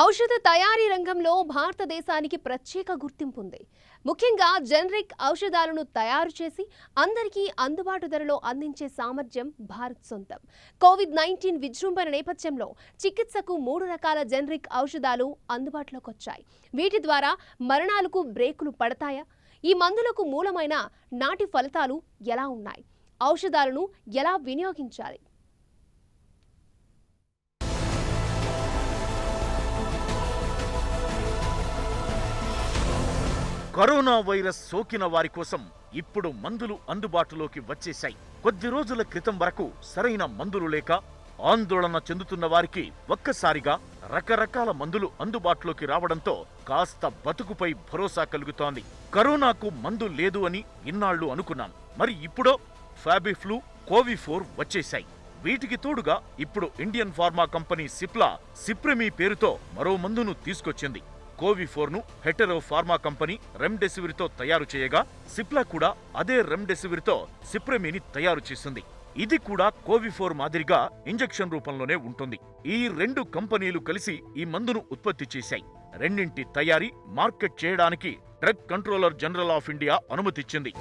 ఔషధ తయారీ రంగంలో భారతదేశానికి ప్రత్యేక గుర్తింపు ఉంది. ముఖ్యంగా జనరిక్ ఔషధాలను తయారు చేసి అందరికీ అందుబాటు ధరలో అందించే సామర్థ్యం భారత్ సొంతం. కోవిడ్-19 విజృంభణ నేపథ్యంలో చికిత్సకు 3 రకాల జనరిక్ ఔషధాలు అందుబాటులోకి వచ్చాయి. వీటి ద్వారా మరణాలకు బ్రేకులు పడతాయా? ఈ మందులకు మూలమైన నాటి ఫలితాలు ఎలా ఉన్నాయి? ఔషధాలను ఎలా వినియోగించాలి? కరోనా వైరస్ సోకిన వారి కోసం ఇప్పుడు మందులు అందుబాటులోకి వచ్చేశాయి. కొద్ది రోజుల క్రితం వరకు సరైన మందులు లేక ఆందోళన చెందుతున్న వారికి ఒక్కసారిగా రకరకాల మందులు అందుబాటులోకి రావడంతో కాస్త బతుకుపై భరోసా కలుగుతోంది. కరోనాకు మందు లేదు అని ఇన్నాళ్లు అనుకున్నాం. మరి ఇప్పుడో ఫ్యాబిఫ్లూ, కోవిఫోర్ వచ్చేశాయి. వీటికి తోడుగా ఇప్పుడు ఇండియన్ ఫార్మా కంపెనీ సిప్లా సిప్రెమీ పేరుతో మరో మందును తీసుకొచ్చింది. కోవిఫోర్ను హెటెరో ఫార్మా కంపెనీ రెమ్డెసివిర్తో తయారు చేయగా సిప్లా కూడా అదే రెమ్డెసివిర్తో సిప్రెమీని తయారు చేసింది. ఇది కూడా కోవిఫోర్ మాదిరిగా ఇంజెక్షన్ రూపంలోనే ఉంటుంది. ఈ 2 కంపెనీలు కలిసి ఈ మందును ఉత్పత్తి చేశాయి. రెండింటి తయారీ, మార్కెట్ చేయడానికి drug controller general of India అనుమతిచ్చింది.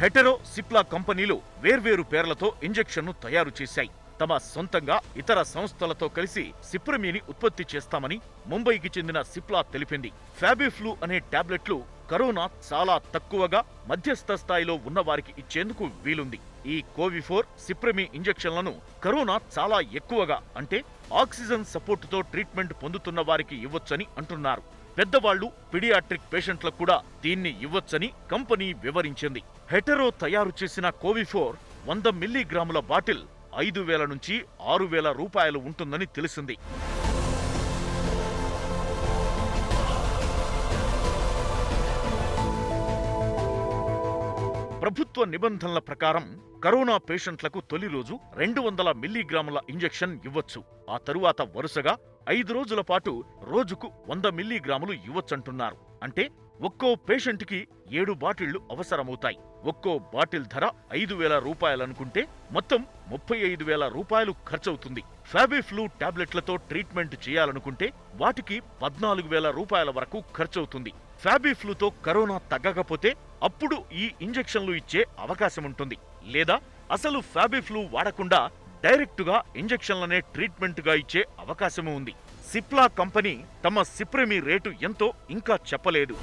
హెటెరో, సిప్లా కంపెనీలు వేర్వేరు పేర్లతో ఇంజెక్షన్ను తయారు చేశాయి. తమ సొంతంగా ఇతర సంస్థలతో కలిసి సిప్రెమీని ఉత్పత్తి చేస్తామని ముంబైకి చెందిన సిప్లా తెలిపింది. ఫ్యాబిఫ్లూ అనే టాబ్లెట్లు కరోనా చాలా తక్కువగా, మధ్యస్థ స్థాయిలో ఉన్నవారికి ఇచ్చేందుకు వీలుంది. ఈ కోవిఫోర్, సిప్రెమీ ఇంజెక్షన్లను కరోనా చాలా ఎక్కువగా, అంటే ఆక్సిజన్ సపోర్టుతో ట్రీట్మెంట్ పొందుతున్న వారికి ఇవ్వొచ్చని అంటున్నారు. పెద్దవాళ్లు, పీడియాట్రిక్ పేషెంట్లకు కూడా దీన్ని ఇవ్వొచ్చని కంపెనీ వివరించింది. హెటెరో తయారు చేసిన కోవిఫోర్ 100 మిల్లీగ్రాముల బాటిల్ 5,000 నుంచి 6,000 రూపాయలు ఉంటుందని తెలిసింది. ప్రభుత్వ నిబంధనల ప్రకారం కరోనా పేషెంట్లకు తొలి రోజు 200 మిల్లీగ్రాముల ఇంజెక్షన్ ఇవ్వచ్చు. ఆ తరువాత వరుసగా 5 రోజుల పాటు రోజుకు 100 మిల్లీగ్రాములు ఇవ్వచ్చంటున్నారు. అంటే ఒక్కో పేషెంట్కి 7 బాటిళ్లు అవసరమవుతాయి. ఒక్కో బాటిల్ ధర 5,000 రూపాయలనుకుంటే మొత్తం 35,000 రూపాయలు ఖర్చవుతుంది. ఫ్యాబిఫ్లూ టాబ్లెట్లతో ట్రీట్మెంట్ చేయాలనుకుంటే వాటికి 14,000 రూపాయల వరకు ఖర్చవుతుంది. ఫ్యాబిఫ్లూతో కరోనా తగ్గకపోతే అప్పుడు ఈ ఇంజెక్షన్లు ఇచ్చే అవకాశముంటుంది. లేదా అసలు ఫ్యాబిఫ్లూ వాడకుండా డైరెక్టుగా ఇంజెక్షన్లనే ట్రీట్మెంట్గా ఇచ్చే అవకాశమూ ఉంది. సిప్లా కంపెనీ తమ సిప్రెమీ రేటు ఎంతో ఇంకా చెప్పలేదు.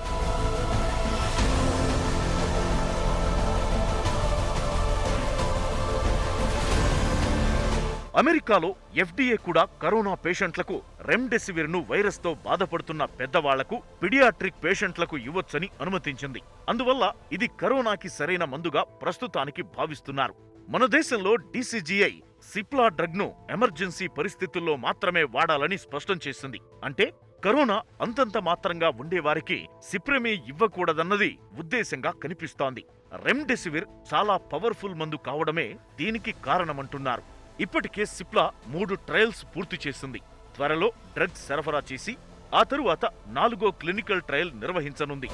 అమెరికాలో ఎఫ్డీఏ కూడా కరోనా పేషెంట్లకు రెమ్డెసివిర్ను వైరస్తో బాధపడుతున్న పెద్దవాళ్లకు, పీడియాట్రిక్ పేషెంట్లకు ఇవ్వొచ్చని అనుమతించింది. అందువల్ల ఇది కరోనాకి సరైన మందుగా ప్రస్తుతానికి భావిస్తున్నారు. మన దేశంలో డీసీజీఐ సిప్లా డ్రగ్ను ఎమర్జెన్సీ పరిస్థితుల్లో మాత్రమే వాడాలని స్పష్టం చేసింది. అంటే కరోనా అంతంత మాత్రంగా ఉండేవారికి సిప్రెమీ ఇవ్వకూడదన్నది ఉద్దేశంగా కనిపిస్తోంది. రెమ్డెసివిర్ చాలా పవర్ఫుల్ మందు కావడమే దీనికి కారణమంటున్నారు. ఇప్పటికే సిప్లా 3 ట్రయల్స్ పూర్తి చేసింది. త్వరలో డ్రగ్స్ సరఫరా చేసి ఆ తరువాత 4వ క్లినికల్ ట్రయల్ నిర్వహించనుంది.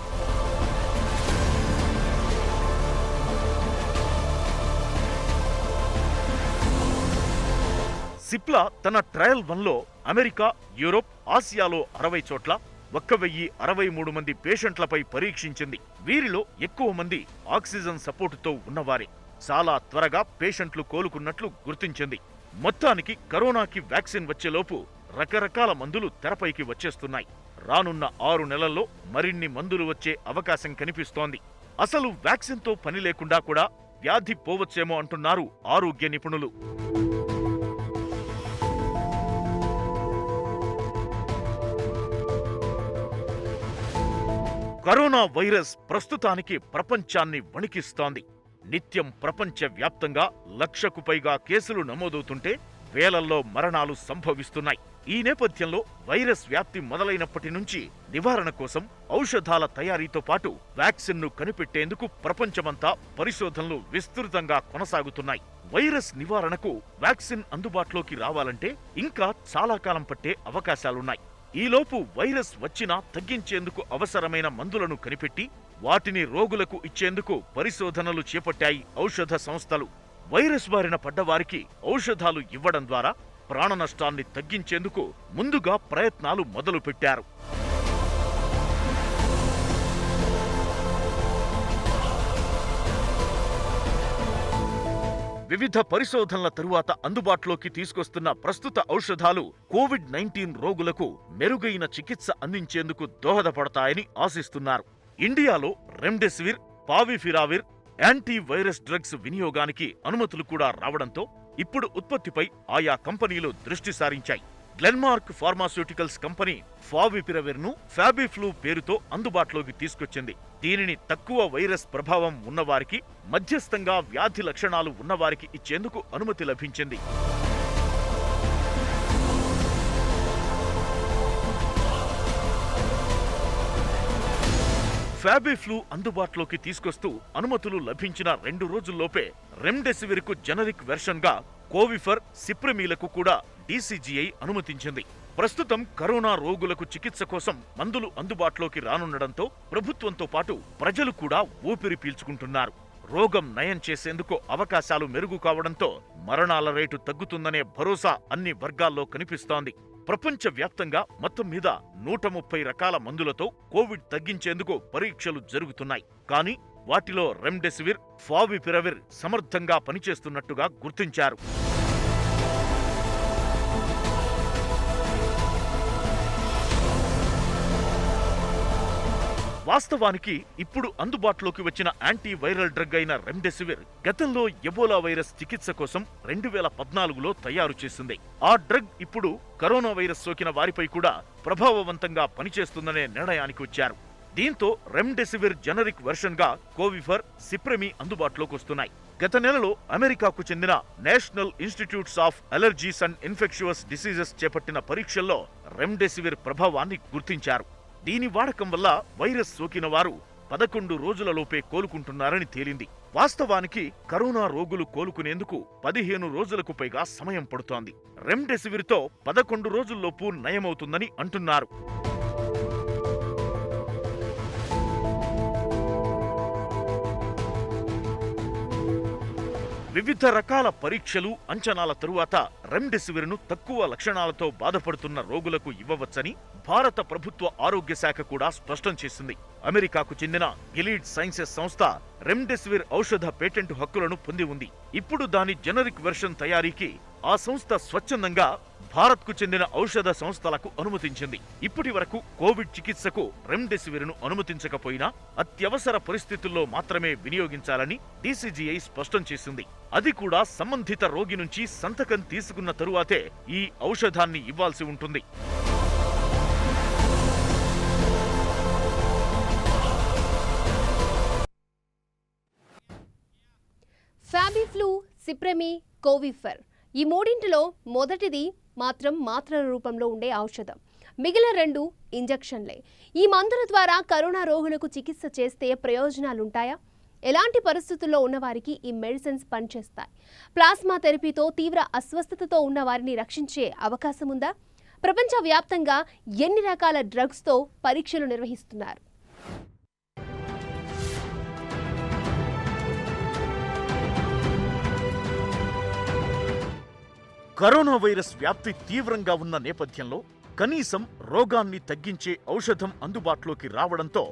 సిప్లా తన ట్రయల్ 1లో అమెరికా, యూరోప్, ఆసియాలో 60 చోట్ల 1,063 మంది పేషెంట్లపై పరీక్షించింది. వీరిలో ఎక్కువ మంది ఆక్సిజన్ సపోర్టుతో ఉన్నవారే. చాలా త్వరగా పేషెంట్లు కోలుకున్నట్లు గుర్తించింది. మొత్తానికి కరోనాకి వ్యాక్సిన్ వచ్చేలోపు రకరకాల మందులు తెరపైకి వచ్చేస్తున్నాయి. రానున్న 6 నెలల్లో మరిన్ని మందులు వచ్చే అవకాశం కనిపిస్తోంది. అసలు వ్యాక్సిన్తో పని లేకుండా కూడా వ్యాధి పోవచ్చేమో అంటున్నారు ఆరోగ్య నిపుణులు. కరోనా వైరస్ ప్రస్తుతానికి ప్రపంచాన్ని వణికిస్తోంది. నిత్యం ప్రపంచ వ్యాప్తంగా 1,00,000కు పైగా కేసులు నమోదవుతుంటే వేలల్లో మరణాలు సంభవిస్తున్నాయి. ఈ నేపథ్యంలో వైరస్ వ్యాప్తి మొదలైనప్పటి నుంచి నివారణ కోసం ఔషధాల తయారీతో పాటు వ్యాక్సిన్ను కనిపెట్టేందుకు ప్రపంచమంతా పరిశోధనలు విస్తృతంగా కొనసాగుతున్నాయి. వైరస్ నివారణకు వ్యాక్సిన్ అందుబాటులోకి రావాలంటే ఇంకా చాలా కాలం పట్టే అవకాశాలున్నాయి. ఈలోపు వైరస్ వచ్చినా తగ్గించేందుకు అవసరమైన మందులను కనిపెట్టి వాటిని రోగులకు ఇచ్చేందుకు పరిశోధనలు చేపట్టాయి ఔషధ సంస్థలు. వైరస్ బారిన పడ్డవారికి ఔషధాలు ఇవ్వడం ద్వారా ప్రాణ నష్టాన్ని తగ్గించేందుకు ముందుగా ప్రయత్నాలు మొదలుపెట్టారు. వివిధ పరిశోధనల తరువాత అందుబాటులోకి తీసుకొస్తున్న ప్రస్తుత ఔషధాలు కోవిడ్-19 రోగులకు మెరుగైన చికిత్స అందించేందుకు దోహదపడతాయని ఆశిస్తున్నారు. ఇండియాలో రెమ్డెసివిర్, పావిఫిరావిర్ యాంటీవైరస్ డ్రగ్స్ వినియోగానికి అనుమతులు కూడా రావడంతో ఇప్పుడు ఉత్పత్తిపై ఆయా కంపెనీలు దృష్టి సారించాయి. గ్లెన్మార్క్ ఫార్మాస్యూటికల్స్ కంపెనీ ఫావిపిరవిర్ ను ఫ్యాబిఫ్లూ పేరుతో అందుబాటులోకి తీసుకొచ్చింది. దీనిని తక్కువ వైరస్ ప్రభావం ఉన్నవారికి, మధ్యస్థంగా వ్యాధి లక్షణాలు ఉన్నవారికి ఇచ్చేందుకు అనుమతి లభించింది. ఫ్యాబిఫ్లూ అందుబాటులోకి తీసుకొస్తూ అనుమతులు లభించిన 2 రోజుల్లోపే రెమ్డెసివిర్ కు జనరిక్ వెర్షన్ గా కోవిఫర్, సిప్రమీలకు కూడా డీసీజీఐ అనుమతించింది. ప్రస్తుతం కరోనా రోగులకు చికిత్స కోసం మందులు అందుబాటులోకి రానుండడంతో ప్రభుత్వంతో పాటు ప్రజలు కూడా ఊపిరి పీల్చుకుంటున్నారు. రోగం నయం చేసేందుకు అవకాశాలు మెరుగు కావడంతో మరణాల రేటు తగ్గుతుందనే భరోసా అన్ని వర్గాల్లో కనిపిస్తోంది. ప్రపంచ వ్యాప్తంగా మొత్తం మీద 130 రకాల మందులతో కోవిడ్ తగ్గించేందుకు పరీక్షలు జరుగుతున్నాయి. కానీ వాటిలో రెమ్డెసివిర్, ఫావిపిరవిర్ సమర్థంగా పనిచేస్తున్నట్టుగా గుర్తించారు. వాస్తవానికి ఇప్పుడు అందుబాటులోకి వచ్చిన యాంటీవైరల్ డ్రగ్ అయిన రెమ్డెసివిర్ గతంలో ఎబోలా వైరస్ చికిత్స కోసం 2014లో తయారు చేసింది. ఆ డ్రగ్ ఇప్పుడు కరోనా వైరస్ సోకిన వారిపై కూడా ప్రభావవంతంగా పనిచేస్తుందనే నిర్ణయానికి వచ్చారు. దీంతో రెమ్డెసివిర్ జనరిక్ వెర్షన్ గా కోవిఫర్, సిప్రమీ అందుబాటులోకి వస్తున్నాయి. గత నెలలో అమెరికాకు చెందిన national institutes of allergies and infectious diseases చేపట్టిన పరీక్షల్లో రెమ్డెసివిర్ ప్రభావాన్ని గుర్తించారు. దీని వాడకం వల్ల వైరస్ సోకిన వారు 11 రోజులలోపే కోలుకుంటున్నారని తేలింది. వాస్తవానికి కరోనా రోగులు కోలుకునేందుకు 15 రోజులకు పైగా సమయం పడుతోంది. రెమ్డెసివిర్తో 11 రోజుల్లోపు నయమవుతుందని అంటున్నారు. వివిధ రకాల పరీక్షలు, అంచనాల తరువాత రెమ్డెసివిర్ ను తక్కువ లక్షణాలతో బాధపడుతున్న రోగులకు ఇవ్వవచ్చని భారత ప్రభుత్వ ఆరోగ్య శాఖ కూడా స్పష్టం చేసింది. అమెరికాకు చెందిన గిలీడ్ సైన్సెస్ సంస్థ రెమ్డెసివిర్ ఔషధ పేటెంట్ హక్కులను పొంది ఉంది. ఇప్పుడు దాని జనరిక్ వెర్షన్ తయారీకి ఆ సంస్థ స్వచ్ఛందంగా భారత్కు చెందిన ఔషధ సంస్థలకు అనుమతించింది. ఇప్పటి వరకు కోవిడ్ చికిత్సకు రెమ్డెసివిర్ ను అనుమతించకపోయినా అత్యవసర పరిస్థితుల్లో మాత్రమే వినియోగించాలని డీసీజీఐ స్పష్టం చేసింది. అది కూడా సంబంధిత రోగి నుంచి సంతకం తీసుకున్న తరువాతే ఈ ఔషధాన్ని ఇవ్వాల్సి ఉంటుంది. ఫ్యాబిఫ్లూ, సిప్రమీ, కోవిఫర్ ఈ మూడింటిలో మొదటిది మాత్రం మాత్రల రూపంలో ఉండే ఔషధం. మిగిలిన 2 ఇంజెక్షన్లే. ఈ మందుల ద్వారా కరోనా రోగులకు చికిత్స చేస్తే ప్రయోజనాలుంటాయా? ఎలాంటి పరిస్థితుల్లో ఉన్నవారికి ఈ మెడిసిన్స్ పనిచేస్తాయి? ప్లాస్మా థెరపీతో తీవ్ర అస్వస్థతతో ఉన్న వారిని రక్షించే అవకాశం ఉందా? ప్రపంచవ్యాప్తంగా ఎన్ని రకాల డ్రగ్స్తో పరీక్షలు నిర్వహిస్తున్నారు? కరోనా వైరస్ వ్యాప్తి తీవ్రంగా ఉన్న నేపథ్యంలో కనీసం రోగాన్ని తగ్గించే ఔషధం అందుబాటులోకి రావడంతో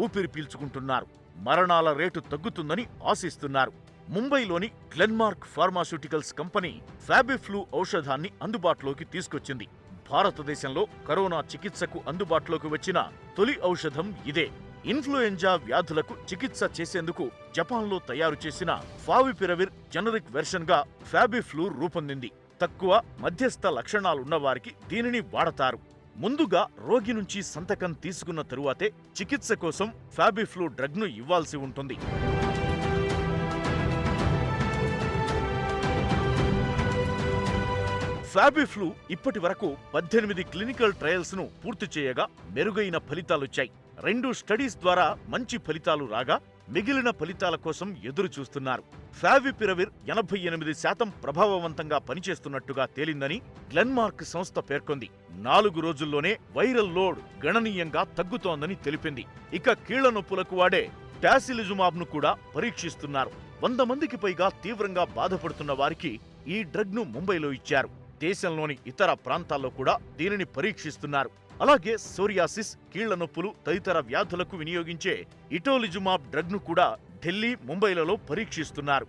ఊపిరి పీల్చుకుంటున్నారు. మరణాల రేటు తగ్గుతుందని ఆశిస్తున్నారు. ముంబైలోని గ్లెన్మార్క్ ఫార్మాస్యూటికల్స్ కంపెనీ ఫ్యాబిఫ్లూ ఔషధాన్ని అందుబాటులోకి తీసుకొచ్చింది. భారతదేశంలో కరోనా చికిత్సకు అందుబాటులోకి వచ్చిన తొలి ఔషధం ఇదే. ఇన్ఫ్లుయెంజా వ్యాధులకు చికిత్స చేసేందుకు జపాన్లో తయారు చేసిన ఫావిపిరవిర్ జనరిక్ వెర్షన్ గా ఫ్యాబిఫ్లూ రూపొందింది. తక్కువ, మధ్యస్థ లక్షణాలున్న వారికి దీనిని వాడతారు. ముందుగా రోగి నుంచి సంతకం తీసుకున్న తరువాతే చికిత్స కోసం ఫ్యాబిఫ్లూ డ్రగ్ ను ఇవ్వాల్సి ఉంటుంది. ఫ్యాబిఫ్లూ ఇప్పటి వరకు 18 క్లినికల్ ట్రయల్స్ ను పూర్తి చేయగా మెరుగైన ఫలితాలొచ్చాయి. 2 స్టడీస్ ద్వారా మంచి ఫలితాలు రాగా మిగిలిన ఫలితాల కోసం ఎదురు చూస్తున్నారు. ఫావిపిరవిర్ 88% ప్రభావవంతంగా పనిచేస్తున్నట్టుగా తేలిందని గ్లెన్మార్క్ సంస్థ పేర్కొంది. 4 రోజుల్లోనే వైరల్ లోడ్ గణనీయంగా తగ్గుతోందని తెలిపింది. ఇక కీళ్ల నొప్పులకు వాడే టాసిలిజుమాబ్ను కూడా పరీక్షిస్తున్నారు. 100 మందికి పైగా తీవ్రంగా బాధపడుతున్న వారికి ఈ డ్రగ్ను ముంబైలో ఇచ్చారు. దేశంలోని ఇతర ప్రాంతాల్లో కూడా దీనిని పరీక్షిస్తున్నారు. అలాగే సోరియాసిస్, కీళ్ల నొప్పులు తదితర వ్యాధులకు వినియోగించే ఇటోలిజుమాబ్ డ్రగ్ను కూడా ఢిల్లీ, ముంబైలలో పరీక్షిస్తున్నారు.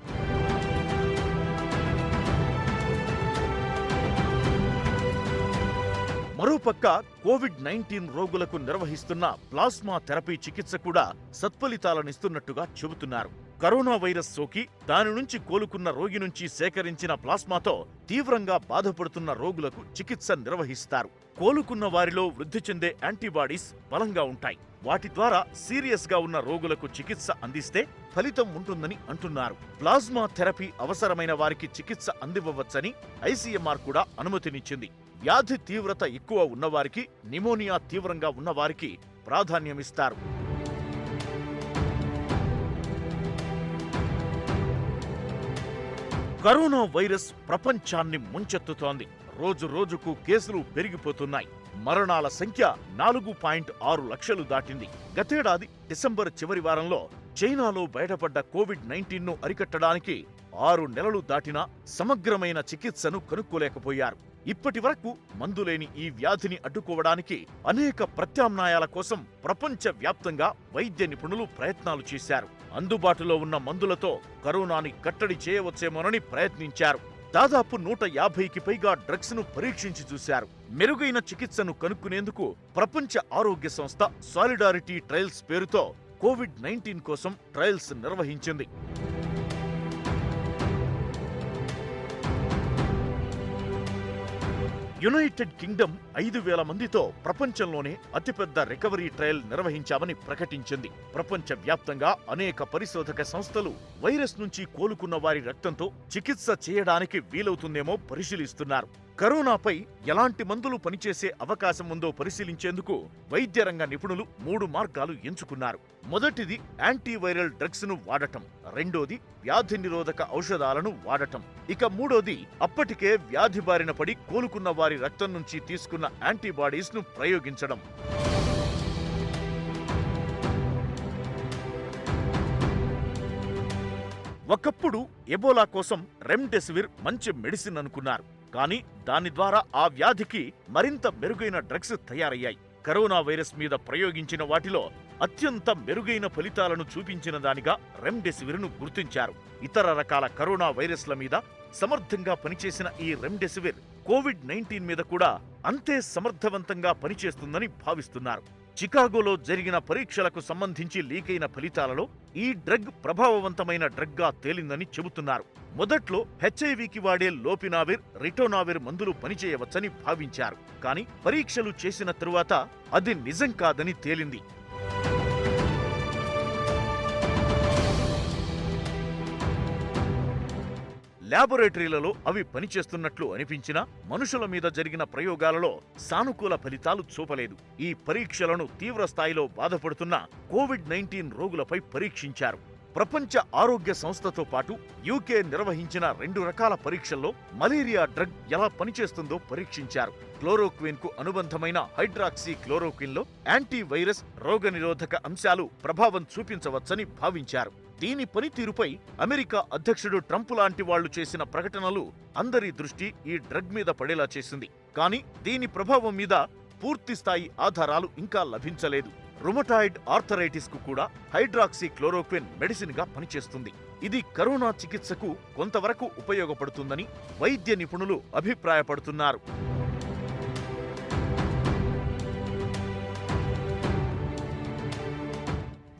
మరోపక్క కోవిడ్-19 రోగులకు నిర్వహిస్తున్న ప్లాస్మా థెరపీ చికిత్స కూడా సత్ఫలితాలనిస్తున్నట్టుగా చెబుతున్నారు. కరోనా వైరస్ సోకి దాని నుంచి కోలుకున్న రోగి నుంచి సేకరించిన ప్లాస్మాతో తీవ్రంగా బాధపడుతున్న రోగులకు చికిత్స నిర్వహిస్తారు. కోలుకున్న వారిలో వృద్ధి చెందే యాంటీబాడీస్ బలంగా ఉంటాయి. వాటి ద్వారా సీరియస్ గా ఉన్న రోగులకు చికిత్స అందిస్తే ఫలితం ఉంటుందని అంటున్నారు. ప్లాస్మా థెరపీ అవసరమైన వారికి చికిత్స అందివ్వవచ్చని ఐసీఎంఆర్ కూడా అనుమతినిచ్చింది. వ్యాధి తీవ్రత ఎక్కువ ఉన్నవారికి, నిమోనియా తీవ్రంగా ఉన్నవారికి ప్రాధాన్యమిస్తారు. కరోనా వైరస్ ప్రపంచాన్ని ముంచెత్తుతోంది. రోజు రోజుకు కేసులు పెరిగిపోతున్నాయి. మరణాల సంఖ్య 4.6 లక్షలు దాటింది. గతేడాది డిసెంబర్ చివరి వారంలో చైనాలో బయటపడ్డ కోవిడ్-19ను అరికట్టడానికి 6 నెలలు దాటినా సమగ్రమైన చికిత్సను కనుక్కోలేకపోయారు. ఇప్పటి వరకు మందులేని ఈ వ్యాధిని అడ్డుకోవడానికి అనేక ప్రత్యామ్నాయాల కోసం ప్రపంచ వ్యాప్తంగా వైద్య నిపుణులు ప్రయత్నాలు చేశారు. అందుబాటులో ఉన్న మందులతో కరోనాని కట్టడి చేయవచ్చేమోనని ప్రయత్నించారు. దాదాపు 150కి పైగా డ్రగ్స్ ను పరీక్షించి చూశారు. మెరుగైన చికిత్సను కనుక్కునేందుకు ప్రపంచ ఆరోగ్య సంస్థ సాలిడారిటీ ట్రయల్స్ పేరుతో కోవిడ్-19 కోసం ట్రయల్స్ నిర్వహించింది. యునైటెడ్ కింగ్డమ్ 5,000 మందితో ప్రపంచంలోనే అతిపెద్ద రికవరీ ట్రయల్ నిర్వహించామని ప్రకటించింది. ప్రపంచ వ్యాప్తంగా అనేక పరిశోధక సంస్థలు వైరస్ నుంచి కోలుకున్న వారి రక్తంతో చికిత్స చేయడానికి వీలవుతుందేమో పరిశీలిస్తున్నారు. కరోనాపై ఎలాంటి మందులు పనిచేసే అవకాశం ఉందో పరిశీలించేందుకు వైద్య రంగ నిపుణులు 3 మార్గాలు ఎంచుకున్నారు. మొదటిది యాంటీవైరల్ డ్రగ్స్ ను వాడటం, రెండోది వ్యాధి నిరోధక ఔషధాలను వాడటం, ఇక మూడోది అప్పటికే వ్యాధి బారిన పడి కోలుకున్న వారి రక్తం నుంచి తీసుకున్న యాంటీబాడీస్ ను ప్రయోగించడం. ఒకప్పుడు ఎబోలా కోసం రెమ్డెసివిర్ మంచి మెడిసిన్ అనుకున్నారు. కానీ దాని ద్వారా ఆ వ్యాధికి మరింత మెరుగైన డ్రగ్స్ తయారయ్యాయి. కరోనా వైరస్ మీద ప్రయోగించిన వాటిలో అత్యంత మెరుగైన ఫలితాలను చూపించిన దానిగా రెమ్డెసివిర్ను గుర్తించారు. ఇతర రకాల కరోనా వైరస్ల మీద సమర్థంగా పనిచేసిన ఈ రెమ్డెసివిర్ కోవిడ్-19 మీద కూడా అంతే సమర్థవంతంగా పనిచేస్తుందని భావిస్తున్నారు. చికాగోలో జరిగిన పరీక్షలకు సంబంధించి లీకైన ఫలితాలలో ఈ డ్రగ్ ప్రభావవంతమైన డ్రగ్గా తేలిందని చెబుతున్నారు. మొదట్లో హెచ్ఐవికి వాడే లోపినావిర్, రిటోనావిర్ మందులు పనిచేయవచ్చని భావించారు. కానీ పరీక్షలు చేసిన తరువాత అది నిజం కాదని తేలింది. ల్యాబొరేటరీలలో అవి పనిచేస్తున్నట్లు అనిపించినా మనుషుల మీద జరిగిన ప్రయోగాలలో సానుకూల ఫలితాలు చూపలేదు. ఈ పరీక్షలను తీవ్ర స్థాయిలో బాధపడుతున్న కోవిడ్-19 రోగులపై పరీక్షించారు. ప్రపంచ ఆరోగ్య సంస్థతో పాటు యూకే నిర్వహించిన 2 రకాల పరీక్షల్లో మలేరియా డ్రగ్ ఎలా పనిచేస్తుందో పరీక్షించారు. క్లోరోక్విన్ కు అనుబంధమైన హైడ్రాక్సీ క్లోరోక్విన్ లో యాంటీవైరస్, రోగనిరోధక అంశాలు ప్రభావం చూపించవచ్చని భావించారు. దీని పనితీరుపై అమెరికా అధ్యక్షుడు ట్రంప్ లాంటి వాళ్లు చేసిన ప్రకటనలు అందరి దృష్టి ఈ డ్రగ్ మీద పడేలా చేసింది. కానీ దీని ప్రభావం మీద పూర్తిస్థాయి ఆధారాలు ఇంకా లభించలేదు. రుమటాయిడ్ ఆర్థరైటిస్ కు కూడా హైడ్రాక్సీ క్లోరోక్విన్ మెడిసిన్ గా పనిచేస్తుంది. ఇది కరోనా చికిత్సకు కొంతవరకు ఉపయోగపడుతుందని వైద్య నిపుణులు అభిప్రాయపడుతున్నారు.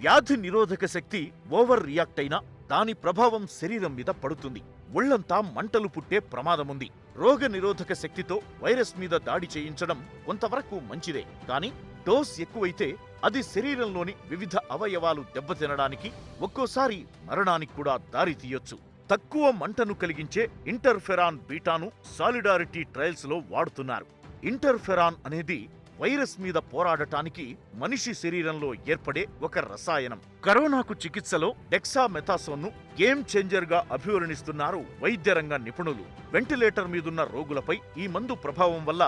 వ్యాధి నిరోధక శక్తి ఓవర్ రియాక్ట్ అయినా దాని ప్రభావం శరీరం మీద పడుతుంది. ఒళ్లంతా మంటలు పుట్టే ప్రమాదముంది. రోగ నిరోధక శక్తితో వైరస్ మీద దాడి చేయించడం కొంతవరకు మంచిదే. కానీ డోస్ ఎక్కువైతే అది శరీరంలోని వివిధ అవయవాలు దెబ్బతినడానికి, ఒక్కోసారి మరణానికి కూడా దారి తీయొచ్చు. తక్కువ మంటను కలిగించే ఇంటర్ఫెరాన్ బీటాను సాలిడారిటీ ట్రయల్స్ లో వాడుతున్నారు. ఇంటర్ఫెరాన్ అనేది వైరస్ మీద పోరాడటానికి మనిషి శరీరంలో ఏర్పడే ఒక రసాయనం. కరోనాకు చికిత్సలో డెక్సామెథాసోన్ను గేమ్ చేంజర్ గా అభివర్ణిస్తున్నారు వైద్యరంగ నిపుణులు. వెంటిలేటర్ మీదున్న రోగులపై ఈ మందు ప్రభావం వల్ల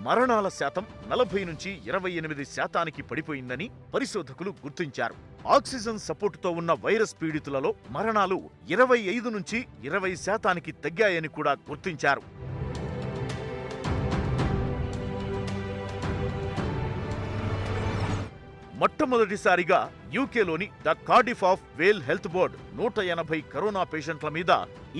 మరణాల శాతం 40 నుంచి 28% పడిపోయిందని పరిశోధకులు గుర్తించారు. ఆక్సిజన్ సపోర్టుతో ఉన్న వైరస్ పీడితులలో మరణాలు 25 నుంచి 20% తగ్గాయని కూడా గుర్తించారు. మొట్టమొదటిసారిగా యూకేలోని the Cardiff of Vale health board 180 corona పేషెంట్ల మీద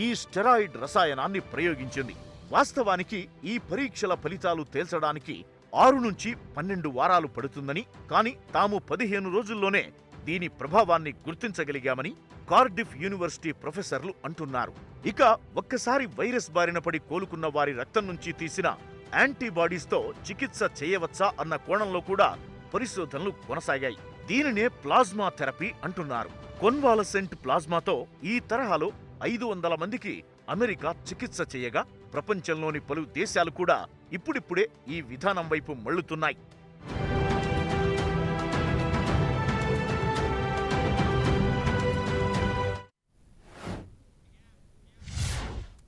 ఈ స్టెరాయిడ్ రసాయనాన్ని ప్రయోగించింది. వాస్తవానికి ఈ పరీక్షల ఫలితాలు తేల్చడానికి 6 నుంచి 12 వారాలు పడుతుందని, కానీ తాము 15 రోజుల్లోనే దీని ప్రభావాన్ని గుర్తించగలిగామని కార్డిఫ్ యూనివర్సిటీ ప్రొఫెసర్లు అంటున్నారు. ఇక ఒక్కసారి వైరస్ బారిన పడి కోలుకున్న వారి రక్తం నుంచి తీసిన యాంటీబాడీస్తో చికిత్స చేయవచ్చా అన్న కోణంలో కూడా పరిశోధనలు కొనసాగాయి. దీనినే ప్లాజ్మా థెరపీ అంటున్నారు. కొన్వాలసెంట్ ప్లాజ్మాతో ఈ తరహాలో 500 మందికి అమెరికా చికిత్స చేయగా ప్రపంచంలోని పలు దేశాలు కూడా ఇప్పుడిప్పుడే ఈ విధానం వైపు మళ్లుతున్నాయి.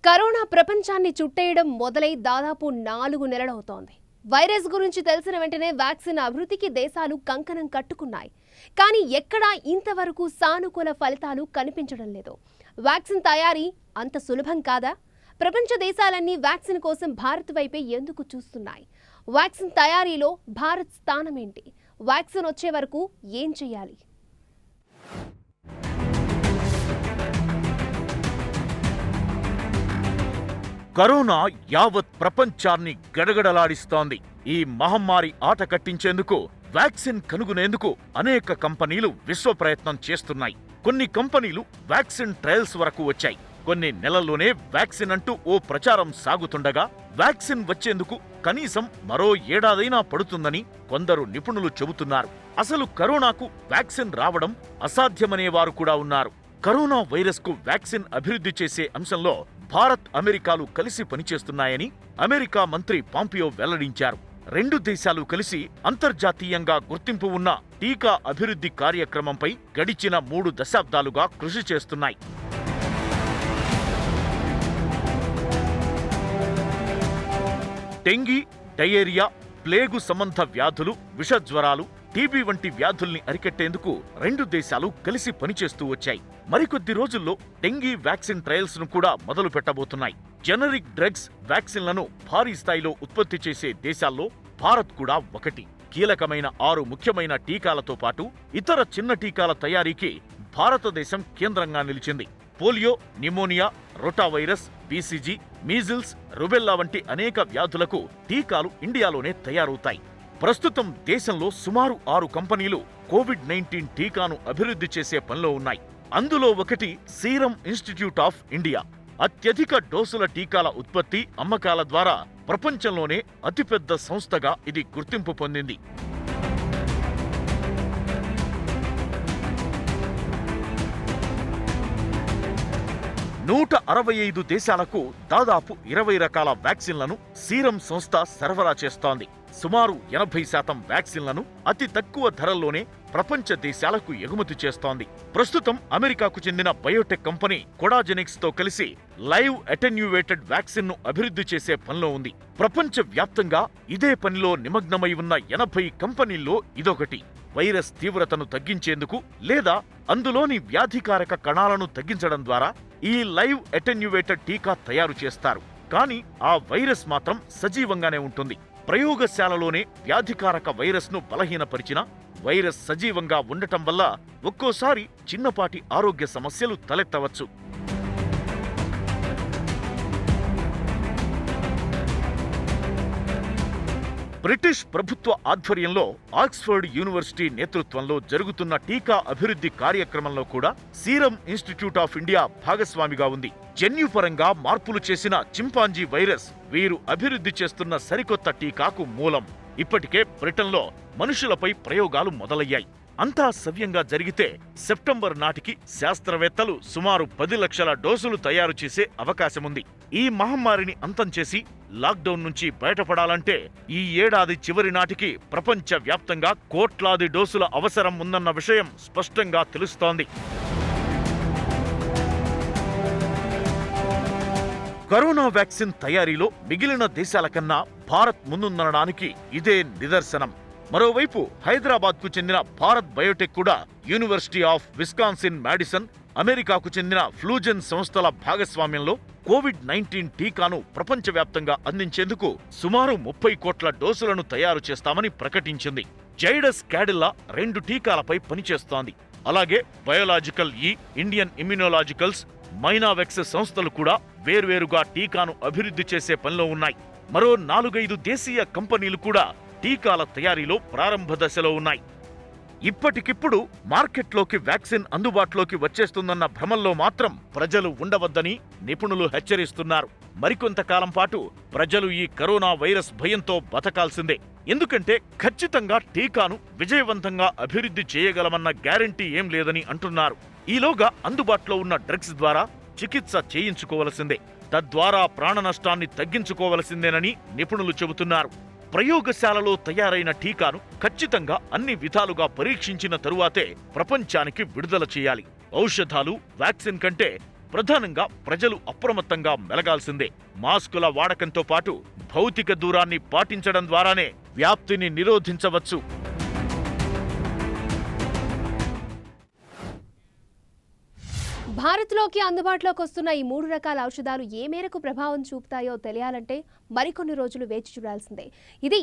కరోనా ప్రపంచాన్ని చుట్టేయడం మొదలై దాదాపు 4 నెలలవుతోంది. వైరస్ గురించి తెలిసిన వెంటనే వ్యాక్సిన్ అభివృద్ధికి దేశాలు కంకణం కట్టుకున్నాయి. కానీ ఎక్కడా ఇంతవరకు సానుకూల ఫలితాలు కనిపించడం లేదు. వ్యాక్సిన్ తయారీ అంత సులభం కాదా? ప్రపంచ దేశాలన్నీ వ్యాక్సిన్ కోసం భారత్ వైపే ఎందుకు చూస్తున్నాయి? వ్యాక్సిన్ తయారీలో భారత్ స్థానం ఏంటి? వ్యాక్సిన్ వచ్చే వరకు ఏం చేయాలి? కరోనా యావత్ ప్రపంచాన్ని గడగడలాడిస్తోంది. ఈ మహమ్మారి ఆట కట్టించేందుకు వ్యాక్సిన్ కనుగొనేందుకు అనేక కంపెనీలు విశ్వ ప్రయత్నం చేస్తున్నాయి. కొన్ని కంపెనీలు వ్యాక్సిన్ ట్రయల్స్ వరకు వచ్చాయి. కొన్ని నెలల్లోనే వ్యాక్సిన్ అంటూ ఓ ప్రచారం సాగుతుండగా వ్యాక్సిన్ వచ్చేందుకు కనీసం మరో ఏడాదైనా పడుతుందని కొందరు నిపుణులు చెబుతున్నారు. అసలు కరోనాకు వ్యాక్సిన్ రావడం అసాధ్యమనేవారు కూడా ఉన్నారు. కరోనా వైరస్కు వ్యాక్సిన్ అభివృద్ధి చేసే అంశంలో భారత్, అమెరికాలు కలిసి పనిచేస్తున్నాయని అమెరికా మంత్రి పాంపియో వెల్లడించారు. 2 దేశాలు కలిసి అంతర్జాతీయంగా గుర్తింపు ఉన్న టీకా అభివృద్ధి కార్యక్రమంపై గడిచిన 3 దశాబ్దాలుగా కృషి చేస్తున్నాయి. డెంగీ, డయేరియా, ప్లేగు సంబంధ వ్యాధులు, విషజ్వరాలు, టీబీ వంటి వ్యాధుల్ని అరికట్టేందుకు 2 దేశాలు కలిసి పనిచేస్తూ వచ్చాయి. మరికొద్ది రోజుల్లో డెంగీ వ్యాక్సిన్ ట్రయల్స్ ను కూడా మొదలు పెట్టబోతున్నాయి. జెనరిక్ డ్రగ్స్, వ్యాక్సిన్లను భారీ స్థాయిలో ఉత్పత్తి చేసే దేశాల్లో భారత్ కూడా ఒకటి. కీలకమైన 6 ముఖ్యమైన టీకాలతో పాటు ఇతర చిన్న టీకాల తయారీకి భారతదేశం కేంద్రంగా నిలిచింది. Polio, pneumonia, rotavirus, BCG, measles, rubella వంటి అనేక వ్యాధులకు టీకాలు ఇండియాలోనే తయారవుతాయి. ప్రస్తుతం దేశంలో సుమారు 6 కంపెనీలు కోవిడ్-19 టీకాను అభివృద్ధి చేసే పనిలో ఉన్నాయి. అందులో ఒకటి సీరం ఇన్స్టిట్యూట్ ఆఫ్ ఇండియా. అత్యధిక డోసుల టీకాల ఉత్పత్తి, అమ్మకాల ద్వారా ప్రపంచంలోనే అతిపెద్ద సంస్థగా ఇది గుర్తింపు పొందింది. $165 దేశాలకు దాదాపు 20 రకాల వ్యాక్సిన్లను సీరం సంస్థ సరఫరా చేస్తోంది. సుమారు 80% వ్యాక్సిన్లను అతి తక్కువ ధరల్లోనే ప్రపంచ దేశాలకు ఎగుమతి చేస్తోంది. ప్రస్తుతం అమెరికాకు చెందిన బయోటెక్ కంపెనీ కొడాజెనిక్స్ తో కలిసి లైవ్ అటెన్యూవేటెడ్ వ్యాక్సిన్ ను అభివృద్ధి చేసే పనిలో ఉంది. ప్రపంచ వ్యాప్తంగా ఇదే పనిలో నిమగ్నమై ఉన్న 80 కంపెనీల్లో ఇదొకటి. వైరస్ తీవ్రతను తగ్గించేందుకు లేదా అందులోని వ్యాధికారక కణాలను తగ్గించడం ద్వారా ఈ లైవ్ అటెన్యూవేటెడ్ టీకా తయారు చేస్తారు. కానీ ఆ వైరస్ మాత్రం సజీవంగానే ఉంటుంది. ప్రయోగశాలలోనే వ్యాధికారక వైరస్ను బలహీనపరిచిన వైరస్ సజీవంగా ఉండటం వల్ల ఒక్కోసారి చిన్నపాటి ఆరోగ్య సమస్యలు తలెత్తవచ్చు. బ్రిటిష్ ప్రభుత్వ ఆధ్వర్యంలో ఆక్స్ఫర్డ్ యూనివర్సిటీ నేతృత్వంలో జరుగుతున్న టీకా అభివృద్ధి కార్యక్రమంలో కూడా సీరం ఇన్స్టిట్యూట్ ఆఫ్ ఇండియా భాగస్వామిగా ఉంది. జన్యుపరంగా మార్పులు చేసిన చింపాంజీ వైరస్ వీరు అభివృద్ధి చేస్తున్న సరికొత్త టీకాకు మూలం. ఇప్పటికే బ్రిటన్లో మనుషులపై ప్రయోగాలు మొదలయ్యాయి. అంతా సవ్యంగా జరిగితే సెప్టెంబర్ నాటికి శాస్త్రవేత్తలు సుమారు 10 లక్షల డోసులు తయారు చేసే అవకాశముంది. ఈ మహమ్మారిని అంతం చేసి లాక్డౌన్ నుంచి బయటపడాలంటే ఈ ఏడాది చివరి నాటికి ప్రపంచ వ్యాప్తంగా కోట్లాది డోసుల అవసరం ఉందన్న విషయం స్పష్టంగా తెలుస్తోంది. కరోనా వ్యాక్సిన్ తయారీలో మిగిలిన దేశాల కన్నా భారత్ ముందుందనడానికి ఇదే నిదర్శనం. మరోవైపు హైదరాబాద్కు చెందిన భారత్ బయోటెక్ కూడా యూనివర్సిటీ ఆఫ్ విస్కాన్సిన్ మాడిసన్, అమెరికాకు చెందిన ఫ్లూజెన్ సంస్థల భాగస్వామ్యంలో కోవిడ్-19 టీకాను ప్రపంచవ్యాప్తంగా అందించేందుకు సుమారు 30 కోట్ల డోసులను తయారు చేస్తామని ప్రకటించింది. జైడస్ క్యాడిల్లా 2 టీకాలపై పనిచేస్తోంది. అలాగే బయోలాజికల్ ఇండియన్ ఇమ్యునోలాజికల్స్, మైనావెక్స్ సంస్థలు కూడా వేర్వేరుగా టీకాను అభివృద్ధి చేసే పనిలో ఉన్నాయి. మరో 4-5 దేశీయ కంపెనీలు కూడా టీకాల తయారీలో ప్రారంభ దశలో ఉన్నాయి. ఇప్పటికిప్పుడు మార్కెట్లోకి వ్యాక్సిన్ అందుబాటులోకి వచ్చేస్తుందన్న భ్రమల్లో మాత్రం ప్రజలు ఉండవద్దని నిపుణులు హెచ్చరిస్తున్నారు. మరికొంతకాలం పాటు ప్రజలు ఈ కరోనా వైరస్ భయంతో బతకాల్సిందే. ఎందుకంటే ఖచ్చితంగా టీకాను విజయవంతంగా అభివృద్ధి చేయగలమన్న గ్యారెంటీ ఏం లేదని అంటున్నారు. ఈలోగా అందుబాటులో ఉన్న డ్రగ్స్ ద్వారా చికిత్స చేయించుకోవలసిందే. తద్వారా ప్రాణ నష్టాన్ని తగ్గించుకోవలసిందేనని నిపుణులు చెబుతున్నారు. ప్రయోగశాలలో తయారైన టీకాను ఖచ్చితంగా అన్ని విధాలుగా పరీక్షించిన తరువాతే ప్రపంచానికి విడుదల చేయాలి. ఔషధాలు, వ్యాక్సిన్ కంటే ప్రధానంగా ప్రజలు అప్రమత్తంగా మెలగాల్సిందే. మాస్కుల వాడకంతో పాటు భౌతిక దూరాన్ని పాటించడం ద్వారానే వ్యాప్తిని నిరోధించవచ్చు. భారత్లోకి అందుబాటులోకి వస్తున్న ఈ 3 రకాల ఔషధాలు ఏ మేరకు ప్రభావం చూపుతాయో తెలియాలంటే మరికొన్ని రోజులు వేచి చూడాల్సిందే. ఇది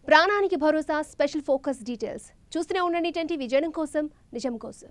ప్రాణానికి భరోసా స్పెషల్ ఫోకస్ డీటెయిల్స్. చూస్తూనే ఉండండి 10 టీవీ, జనం కోసం నిజం కోసం.